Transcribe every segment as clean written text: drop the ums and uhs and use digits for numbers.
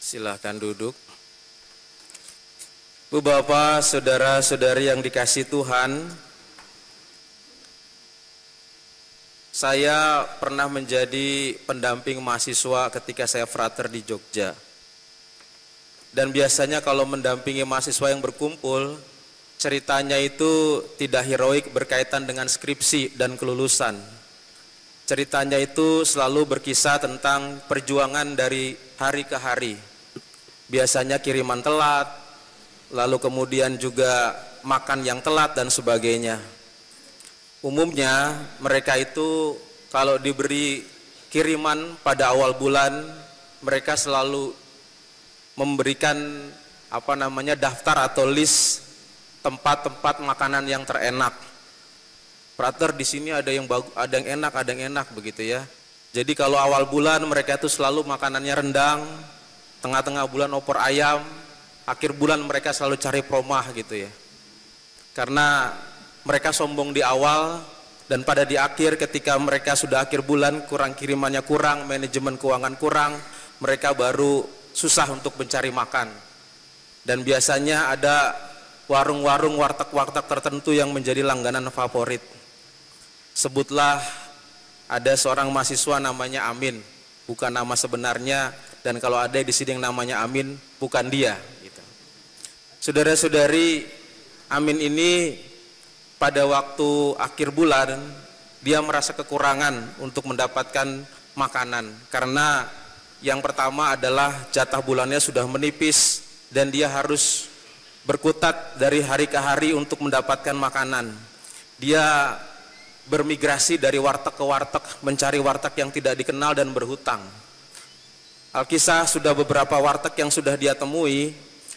Silahkan duduk. Bu Bapak, saudara-saudari yang dikasihi Tuhan, saya pernah menjadi pendamping mahasiswa ketika saya frater di Jogja. Dan biasanya kalau mendampingi mahasiswa yang berkumpul, ceritanya itu tidak heroik berkaitan dengan skripsi dan kelulusan. Ceritanya itu selalu berkisah tentang perjuangan dari hari ke hari. Biasanya kiriman telat, lalu kemudian juga makan yang telat dan sebagainya. Umumnya mereka itu kalau diberi kiriman pada awal bulan, mereka selalu memberikan daftar atau list tempat-tempat makanan yang terenak. Frater di sini ada yang bagus, ada yang enak begitu ya. Jadi kalau awal bulan mereka itu selalu makanannya rendang, tengah-tengah bulan opor ayam, akhir bulan mereka selalu cari promah gitu ya. Karena mereka sombong di awal dan pada di akhir ketika mereka sudah akhir bulan kirimannya kurang, manajemen keuangan kurang, mereka baru susah untuk mencari makan. Dan biasanya ada warung-warung, warteg-warteg tertentu yang menjadi langganan favorit. Sebutlah ada seorang mahasiswa namanya Amin, bukan nama sebenarnya, dan kalau ada di sini yang namanya Amin, bukan dia. Gitu. Saudara-saudari, Amin ini pada waktu akhir bulan, dia merasa kekurangan untuk mendapatkan makanan. Karena yang pertama adalah jatah bulannya sudah menipis, dan dia harus berkutat dari hari ke hari untuk mendapatkan makanan. Dia bermigrasi dari warteg ke warteg, mencari warteg yang tidak dikenal dan berhutang. Alkisah sudah beberapa warteg yang sudah dia temui,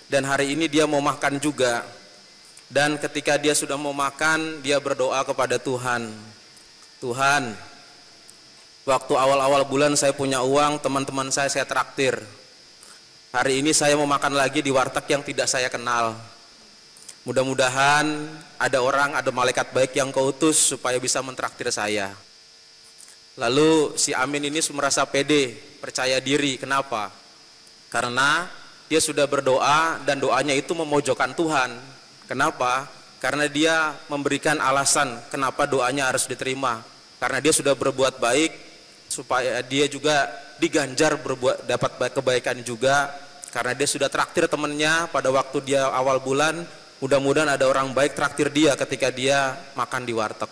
dan hari ini dia mau makan juga. Dan ketika dia sudah mau makan, dia berdoa kepada Tuhan. Tuhan, waktu awal-awal bulan saya punya uang, teman-teman saya traktir. Hari ini saya mau makan lagi di warteg yang tidak saya kenal. Mudah-mudahan ada malaikat baik yang kau utus supaya bisa mentraktir saya. Lalu si Amin ini merasa pede, percaya diri. Kenapa? Karena dia sudah berdoa dan doanya itu memojokkan Tuhan. Kenapa? Karena dia memberikan alasan kenapa doanya harus diterima. Karena dia sudah berbuat baik, supaya dia juga diganjar dapat kebaikan juga. Karena dia sudah traktir temannya pada waktu dia awal bulan, mudah-mudahan ada orang baik traktir dia ketika dia makan di warteg.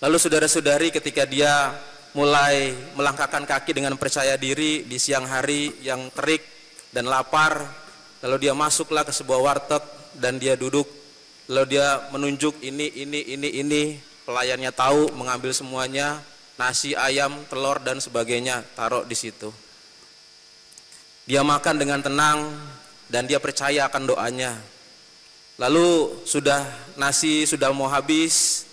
Lalu saudara-saudari, ketika dia mulai melangkahkan kaki dengan percaya diri di siang hari yang terik dan lapar, lalu dia masuklah ke sebuah warteg dan dia duduk, lalu dia menunjuk ini, pelayannya tahu, mengambil semuanya, nasi, ayam, telur dan sebagainya, taruh di situ. Dia makan dengan tenang dan dia percaya akan doanya. Lalu nasi sudah mau habis,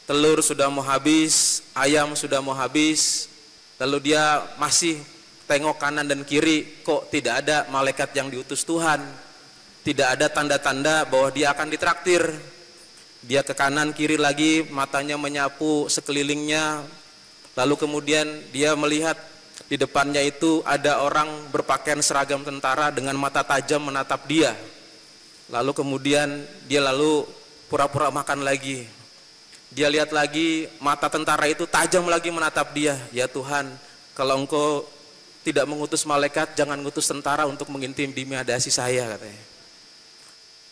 telur sudah mau habis, ayam sudah mau habis. Lalu dia masih tengok kanan dan kiri, kok tidak ada malaikat yang diutus Tuhan. Tidak ada tanda-tanda bahwa dia akan ditraktir. Dia ke kanan kiri lagi, matanya menyapu sekelilingnya. Lalu kemudian dia melihat di depannya itu ada orang berpakaian seragam tentara dengan mata tajam menatap dia. Lalu kemudian dia pura-pura makan lagi. Dia lihat lagi, mata tentara itu tajam lagi menatap dia. Ya Tuhan, kalau engkau tidak mengutus malaikat, jangan ngutus tentara untuk mengintimidasi saya, katanya.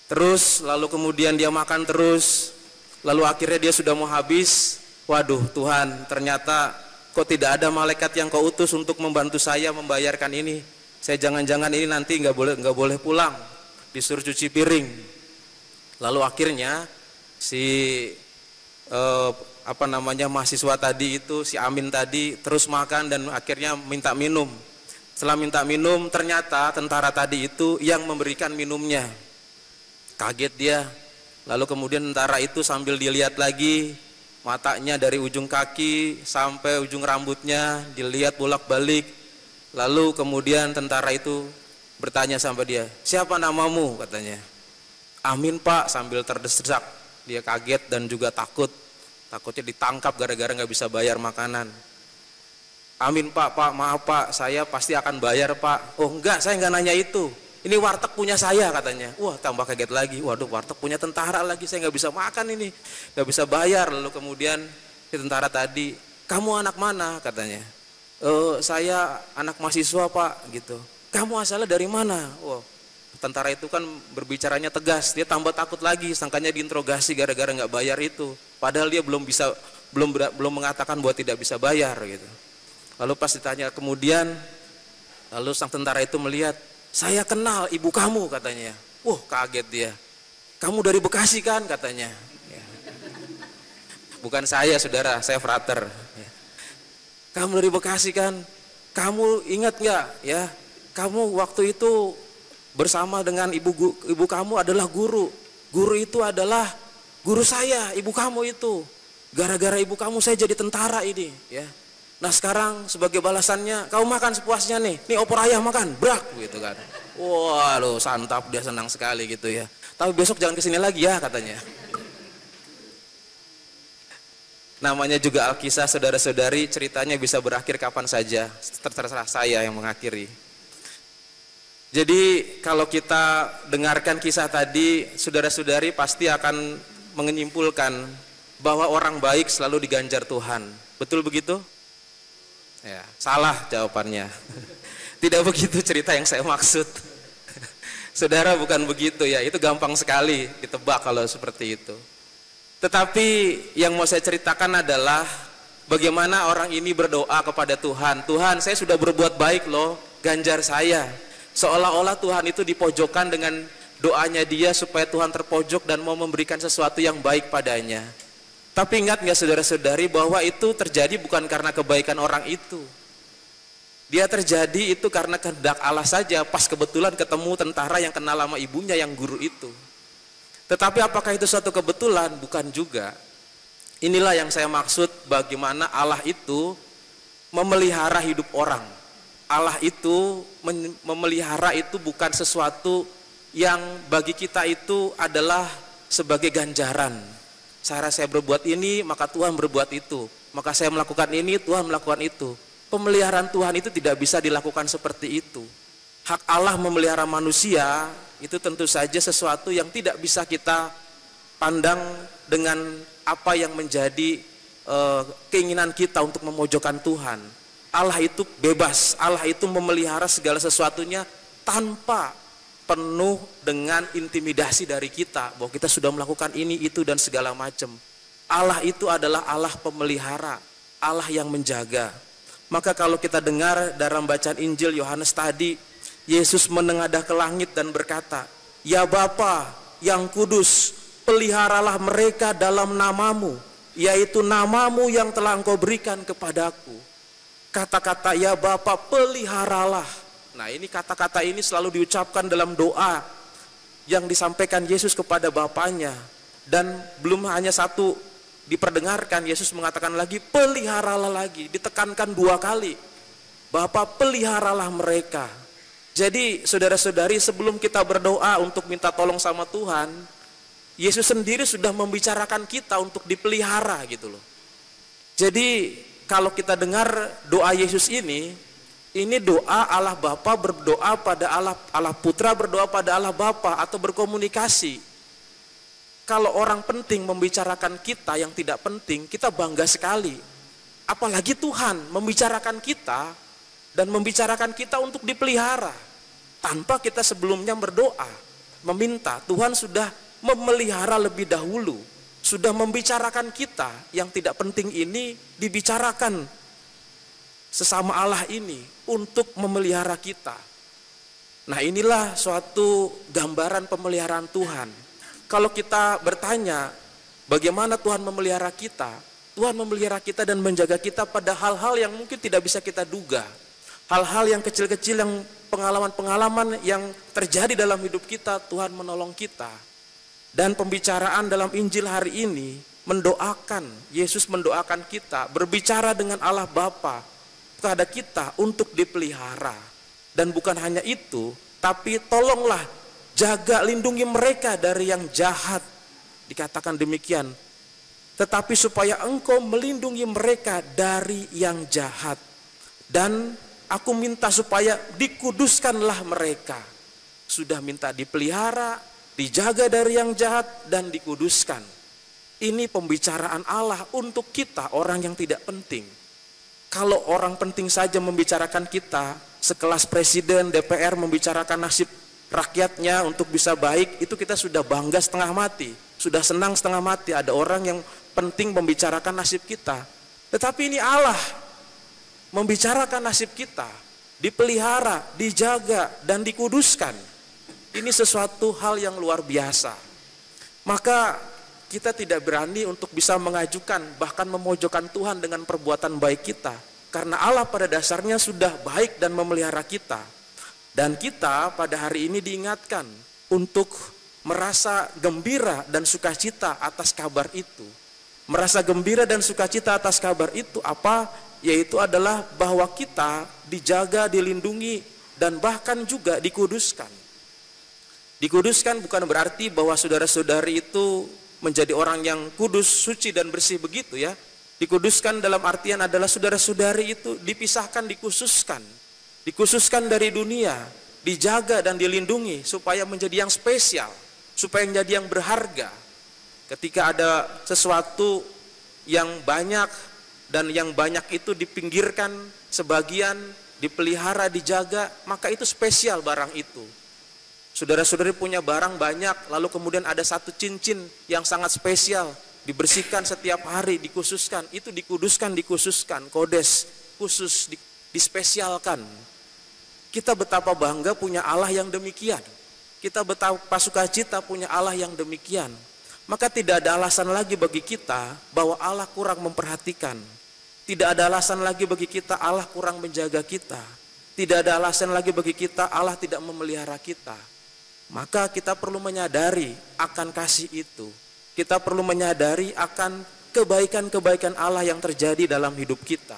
Terus lalu kemudian dia makan terus. Lalu akhirnya dia sudah mau habis. Waduh Tuhan, ternyata kok tidak ada malaikat yang kau utus untuk membantu saya membayarkan ini. Saya jangan-jangan ini nanti nggak boleh pulang, disuruh cuci piring. Lalu akhirnya mahasiswa tadi itu, si Amin tadi terus makan dan akhirnya minta minum. Setelah minta minum, ternyata tentara tadi itu yang memberikan minumnya. Kaget dia. Lalu kemudian tentara itu sambil dilihat lagi, matanya dari ujung kaki sampai ujung rambutnya dilihat bolak-balik. Lalu kemudian tentara itu bertanya sama dia, siapa namamu, katanya. Amin Pak, sambil terdesak. Dia kaget dan juga takutnya ditangkap gara-gara nggak bisa bayar makanan. Amin Pak, maaf Pak, saya pasti akan bayar Pak. Oh enggak, saya enggak nanya itu. Ini warteg punya saya katanya. Wah tambah kaget lagi, waduh warteg punya tentara lagi, saya nggak bisa makan ini, nggak bisa bayar. Lalu kemudian si tentara tadi, kamu anak mana katanya? Saya anak mahasiswa Pak gitu. Kamu asalnya dari mana? Wah tentara itu kan berbicaranya tegas, dia tambah takut lagi, sangkanya diinterogasi gara-gara nggak bayar itu. Padahal dia belum mengatakan bahwa tidak bisa bayar gitu. Lalu pas ditanya kemudian, lalu sang tentara itu melihat, saya kenal ibu kamu katanya. Wah kaget dia. Kamu dari Bekasi kan katanya. Ya. Bukan saya saudara, saya frater. Ya. Kamu dari Bekasi kan. Kamu ingat nggak ya? Kamu waktu itu bersama dengan ibu kamu adalah guru. Guru itu adalah guru saya, ibu kamu itu. Gara-gara ibu kamu saya jadi tentara ini. Ya. Nah sekarang sebagai balasannya, kamu makan sepuasnya nih opor ayam makan, brak gitu kan. Wah lo santap, dia senang sekali gitu ya. Tapi besok jangan kesini lagi ya katanya. Namanya juga Alkisah saudara-saudari, ceritanya bisa berakhir kapan saja, terserah saya yang mengakhiri. Jadi kalau kita dengarkan kisah tadi, saudara-saudari pasti akan menyimpulkan bahwa orang baik selalu diganjar Tuhan. Betul begitu? Ya, salah jawabannya. Tidak begitu cerita yang saya maksud. Saudara bukan begitu ya, itu gampang sekali ditebak kalau seperti itu. Tetapi yang mau saya ceritakan adalah bagaimana orang ini berdoa kepada Tuhan. Tuhan, saya sudah berbuat baik loh, ganjar saya. Seolah-olah Tuhan itu dipojokkan dengan doanya dia supaya Tuhan terpojok dan mau memberikan sesuatu yang baik padanya. Tapi ingat nggak saudara-saudari bahwa itu terjadi bukan karena kebaikan orang itu. Dia terjadi itu karena kehendak Allah saja, pas kebetulan ketemu tentara yang kenal sama ibunya yang guru itu. Tetapi apakah itu suatu kebetulan? Bukan juga. Inilah yang saya maksud bagaimana Allah itu memelihara hidup orang. Allah itu memelihara itu bukan sesuatu yang bagi kita itu adalah sebagai ganjaran. Saya berbuat ini, maka Tuhan berbuat itu. Maka saya melakukan ini, Tuhan melakukan itu. Pemeliharaan Tuhan itu tidak bisa dilakukan seperti itu. Hak Allah memelihara manusia, itu tentu saja sesuatu yang tidak bisa kita pandang dengan apa yang menjadi keinginan kita untuk memojokkan Tuhan. Allah itu bebas, Allah itu memelihara segala sesuatunya tanpa penuh dengan intimidasi dari kita bahwa kita sudah melakukan ini, itu dan segala macam. Allah itu adalah Allah pemelihara, Allah yang menjaga. Maka kalau kita dengar dalam bacaan Injil Yohanes tadi, Yesus menengadah ke langit dan berkata, "Ya Bapa yang kudus, peliharalah mereka dalam namamu, yaitu namamu yang telah Engkau berikan kepadaku." Kata-kata "Ya Bapa, peliharalah." Nah ini kata-kata ini selalu diucapkan dalam doa yang disampaikan Yesus kepada Bapaknya. Dan belum hanya satu diperdengarkan, Yesus mengatakan lagi peliharalah lagi, ditekankan 2 kali. Bapa, peliharalah mereka. Jadi saudara-saudari, sebelum kita berdoa untuk minta tolong sama Tuhan, Yesus sendiri sudah membicarakan kita untuk dipelihara gitu loh. Jadi kalau kita dengar doa Yesus ini doa Allah Bapa berdoa pada Allah Putra berdoa pada Allah Bapa atau berkomunikasi. Kalau orang penting membicarakan kita yang tidak penting, kita bangga sekali. Apalagi Tuhan membicarakan kita dan membicarakan kita untuk dipelihara. Tanpa kita sebelumnya berdoa, meminta, Tuhan sudah memelihara lebih dahulu. Sudah membicarakan kita yang tidak penting ini dibicarakan sesama Allah ini untuk memelihara kita. Nah inilah suatu gambaran pemeliharaan Tuhan. Kalau kita bertanya bagaimana Tuhan memelihara kita, Tuhan memelihara kita dan menjaga kita pada hal-hal yang mungkin tidak bisa kita duga. Hal-hal yang kecil-kecil, yang pengalaman-pengalaman yang terjadi dalam hidup kita, Tuhan menolong kita. Dan pembicaraan dalam Injil hari ini mendoakan, Yesus mendoakan kita, berbicara dengan Allah Bapa kepada kita untuk dipelihara. Dan bukan hanya itu, tapi tolonglah jaga, lindungi mereka dari yang jahat. Dikatakan demikian. Tetapi supaya Engkau melindungi mereka dari yang jahat. Dan aku minta supaya dikuduskanlah mereka. Sudah minta dipelihara, dijaga dari yang jahat, dan dikuduskan. Ini pembicaraan Allah untuk kita, orang yang tidak penting. Kalau orang penting saja membicarakan kita, sekelas presiden, DPR membicarakan nasib rakyatnya untuk bisa baik, itu kita sudah bangga setengah mati, sudah senang setengah mati. Ada orang yang penting membicarakan nasib kita. Tetapi ini Allah membicarakan nasib kita, dipelihara, dijaga, dan dikuduskan. Ini sesuatu hal yang luar biasa. Maka kita tidak berani untuk bisa mengajukan, bahkan memojokkan Tuhan dengan perbuatan baik kita. Karena Allah pada dasarnya sudah baik dan memelihara kita. Dan kita pada hari ini diingatkan untuk merasa gembira dan sukacita atas kabar itu. Merasa gembira dan sukacita atas kabar itu apa? Yaitu adalah bahwa kita dijaga, dilindungi, dan bahkan juga dikuduskan. Dikuduskan bukan berarti bahwa saudara-saudari itu menjadi orang yang kudus, suci, dan bersih begitu ya. Dikuduskan dalam artian adalah saudara-saudari itu dipisahkan, dikhususkan. Dikhususkan dari dunia, dijaga dan dilindungi supaya menjadi yang spesial, supaya menjadi yang berharga. Ketika ada sesuatu yang banyak dan yang banyak itu dipinggirkan, sebagian dipelihara, dijaga, maka itu spesial barang itu. Saudara-saudari punya barang banyak, lalu kemudian ada satu cincin yang sangat spesial, dibersihkan setiap hari, dikhususkan, itu dikuduskan, dikhususkan, kodes, khusus, dispesialkan. Kita betapa bangga punya Allah yang demikian. Kita betapa sukacita punya Allah yang demikian. Maka tidak ada alasan lagi bagi kita bahwa Allah kurang memperhatikan. Tidak ada alasan lagi bagi kita Allah kurang menjaga kita. Tidak ada alasan lagi bagi kita Allah tidak memelihara kita. Maka kita perlu menyadari akan kasih itu. Kita perlu menyadari akan kebaikan-kebaikan Allah yang terjadi dalam hidup kita.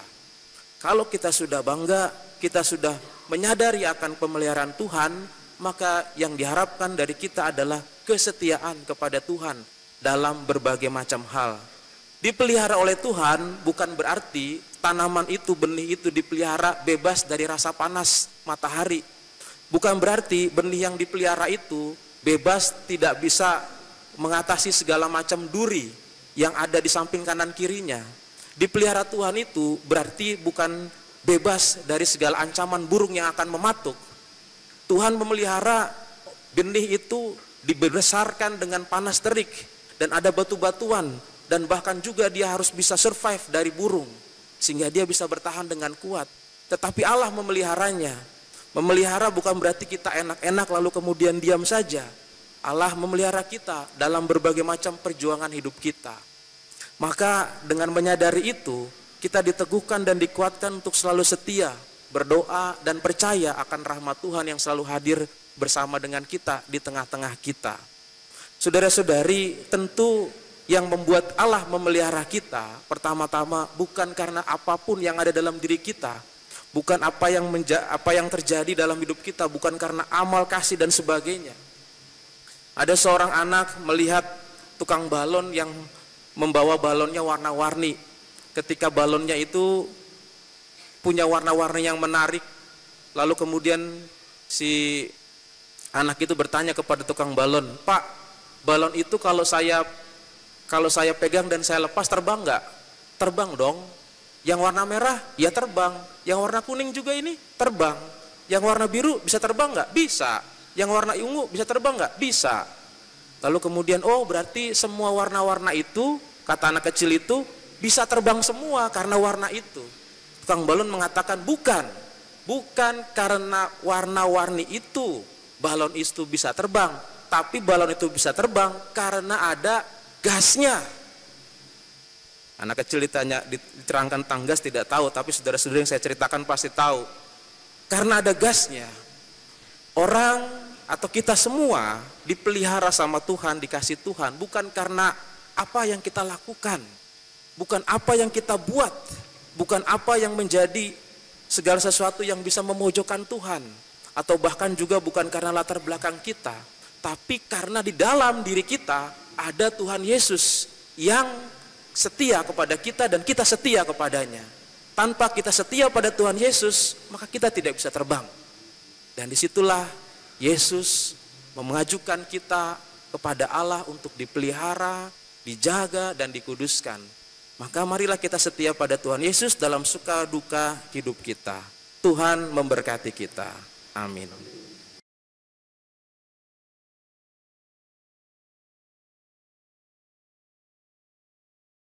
Kalau kita sudah bangga, kita sudah menyadari akan pemeliharaan Tuhan, maka yang diharapkan dari kita adalah kesetiaan kepada Tuhan dalam berbagai macam hal. Dipelihara oleh Tuhan bukan berarti tanaman itu, benih itu dipelihara bebas dari rasa panas matahari. Bukan berarti benih yang dipelihara itu bebas, tidak bisa mengatasi segala macam duri yang ada di samping kanan kirinya. Dipelihara Tuhan itu berarti bukan bebas dari segala ancaman burung yang akan mematuk. Tuhan memelihara benih itu dibesarkan dengan panas terik dan ada batu-batuan, dan bahkan juga dia harus bisa survive dari burung sehingga dia bisa bertahan dengan kuat. Tetapi Allah memeliharanya. Memelihara bukan berarti kita enak-enak lalu kemudian diam saja. Allah memelihara kita dalam berbagai macam perjuangan hidup kita. Maka dengan menyadari itu, kita diteguhkan dan dikuatkan untuk selalu setia, berdoa, dan percaya akan rahmat Tuhan yang selalu hadir bersama dengan kita di tengah-tengah kita. Saudara-saudari, tentu yang membuat Allah memelihara kita pertama-tama bukan karena apapun yang ada dalam diri kita, bukan apa yang terjadi dalam hidup kita, bukan karena amal kasih dan sebagainya. Ada seorang anak melihat tukang balon yang membawa balonnya warna-warni. Ketika balonnya itu punya warna-warni yang menarik, lalu kemudian si anak itu bertanya kepada tukang balon, "Pak, balon itu kalau saya pegang dan saya lepas terbang nggak?" "Terbang dong." "Yang warna merah?" "Ya terbang." "Yang warna kuning juga ini?" "Terbang." "Yang warna biru bisa terbang nggak?" "Bisa." "Yang warna ungu bisa terbang nggak?" "Bisa." Lalu kemudian, oh berarti semua warna-warna itu, kata anak kecil itu, bisa terbang semua karena warna itu. Tukang balon mengatakan bukan karena warna-warni itu balon itu bisa terbang, tapi balon itu bisa terbang karena ada gasnya. Anak kecil diterangkan tentang gas tidak tahu, tapi saudara-saudara yang saya ceritakan pasti tahu. Karena ada gasnya. Orang atau kita semua dipelihara sama Tuhan, dikasih Tuhan, bukan karena apa yang kita lakukan, bukan apa yang kita buat, bukan apa yang menjadi segala sesuatu yang bisa memojokkan Tuhan, atau bahkan juga bukan karena latar belakang kita, tapi karena di dalam diri kita ada Tuhan Yesus yang setia kepada kita dan kita setia kepadanya. Tanpa kita setia pada Tuhan Yesus, maka kita tidak bisa terbang. Dan disitulah Yesus mengajukan kita kepada Allah untuk dipelihara, dijaga, dan dikuduskan. Maka marilah kita setia pada Tuhan Yesus dalam suka duka hidup kita. Tuhan memberkati kita. Amin.